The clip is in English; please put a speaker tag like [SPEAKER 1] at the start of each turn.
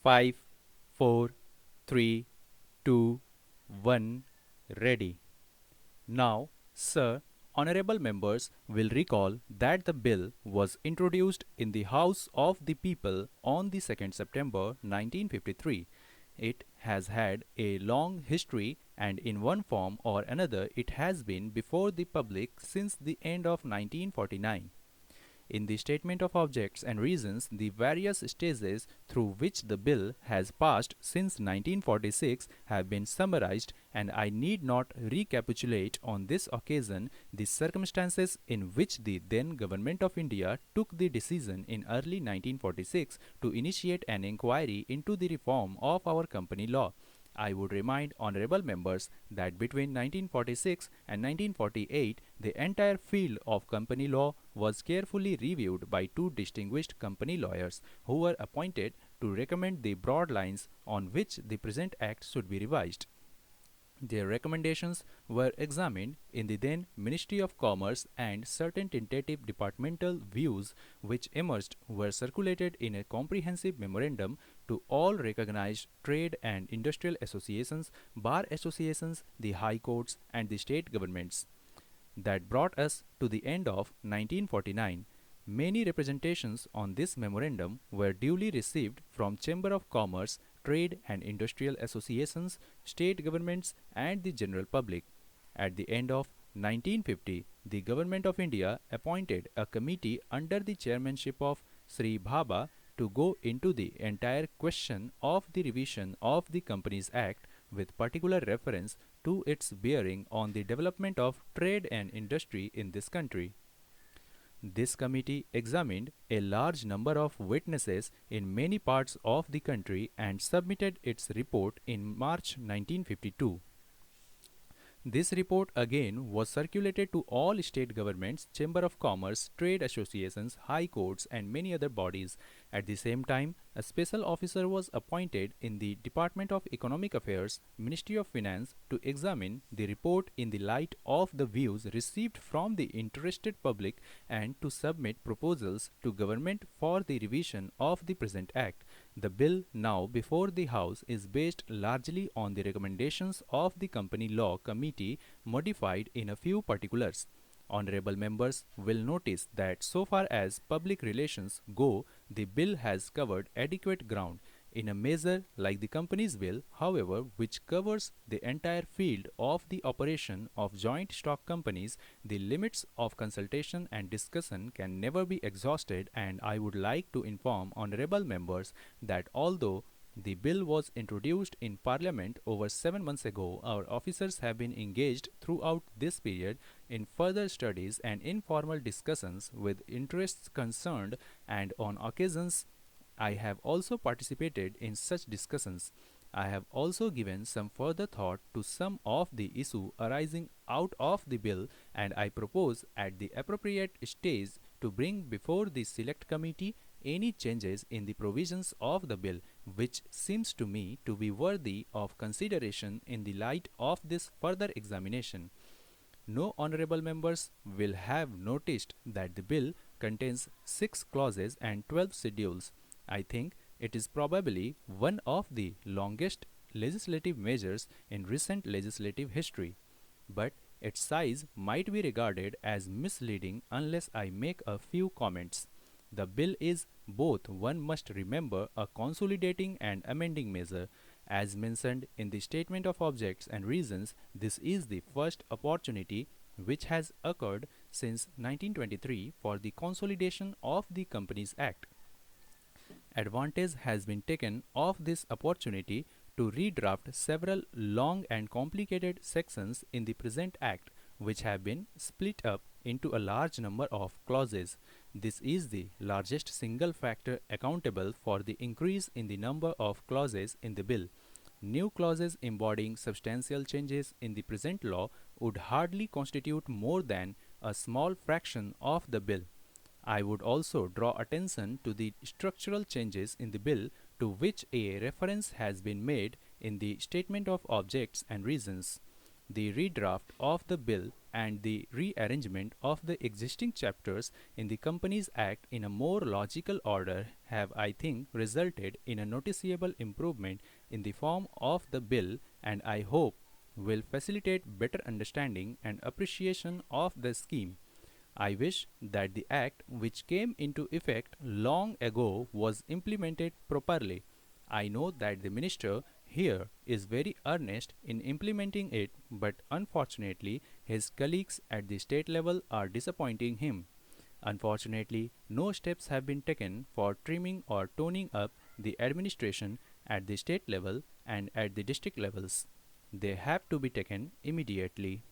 [SPEAKER 1] 5, 4, 3, 2, 1, ready. Now, sir, honorable members will recall that the bill was introduced in the House of the People on the 2nd September 1953. It has had a long history and in one form or another it has been before the public since the end of 1949. In the statement of objects and reasons, the various stages through which the bill has passed since 1946 have been summarized, and I need not recapitulate on this occasion the circumstances in which the then Government of India took the decision in early 1946 to initiate an inquiry into the reform of our company law. I would remind honorable members that between 1946 and 1948, the entire field of company law was carefully reviewed by two distinguished company lawyers who were appointed to recommend the broad lines on which the present act should be revised. Their recommendations were examined in the then Ministry of Commerce, and certain tentative departmental views which emerged were circulated in a comprehensive memorandum to all recognized trade and industrial associations, bar associations, the high courts, and the state governments. That brought us to the end of 1949. Many representations on this memorandum were duly received from Chamber of Commerce, trade and industrial associations, state governments, and the general public. At the end of 1950, the Government of India appointed a committee under the chairmanship of Sri Bhabha to go into the entire question of the revision of the Companies Act with particular reference to its bearing on the development of trade and industry in this country. This committee examined a large number of witnesses in many parts of the country and submitted its report in March 1952. This report again was circulated to all state governments, Chamber of Commerce, trade associations, high courts, and many other bodies. At the same time, a special officer was appointed in the Department of Economic Affairs, Ministry of Finance, to examine the report in the light of the views received from the interested public and to submit proposals to government for the revision of the present act. The bill now before the House is based largely on the recommendations of the Company Law Committee, modified in a few particulars. Honorable members will notice that so far as public relations go, the bill has covered adequate ground. In a measure like the Companies Bill, however, which covers the entire field of the operation of joint stock companies, the limits of consultation and discussion can never be exhausted, and I would like to inform honorable members that although the bill was introduced in Parliament over 7 months ago, our officers have been engaged throughout this period in further studies and informal discussions with interests concerned, and on occasions I have also participated in such discussions. I have also given some further thought to some of the issues arising out of the bill, and I propose at the appropriate stage to bring before the select committee any changes in the provisions of the bill which seems to me to be worthy of consideration in the light of this further examination. No honorable members will have noticed that the bill contains 6 clauses and 12 schedules. I think it is probably one of the longest legislative measures in recent legislative history, but its size might be regarded as misleading unless I make a few comments. The bill is both, one must remember, a consolidating and amending measure. As mentioned in the statement of objects and reasons, this is the first opportunity which has occurred since 1923 for the consolidation of the Companies Act. Advantage has been taken of this opportunity to redraft several long and complicated sections in the present Act, which have been split up into a large number of clauses. This is the largest single factor accountable for the increase in the number of clauses in the bill. New clauses embodying substantial changes in the present law would hardly constitute more than a small fraction of the bill. I would also draw attention to the structural changes in the bill to which a reference has been made in the statement of objects and reasons. The redraft of the bill and the rearrangement of the existing chapters in the Companies Act in a more logical order have, I think, resulted in a noticeable improvement in the form of the bill, and I hope will facilitate better understanding and appreciation of the scheme. I wish that the Act, which came into effect long ago, was implemented properly. I know that the Minister here is very earnest in implementing it, but unfortunately, his colleagues at the state level are disappointing him. Unfortunately, no steps have been taken for trimming or toning up the administration at the state level and at the district levels. They have to be taken immediately.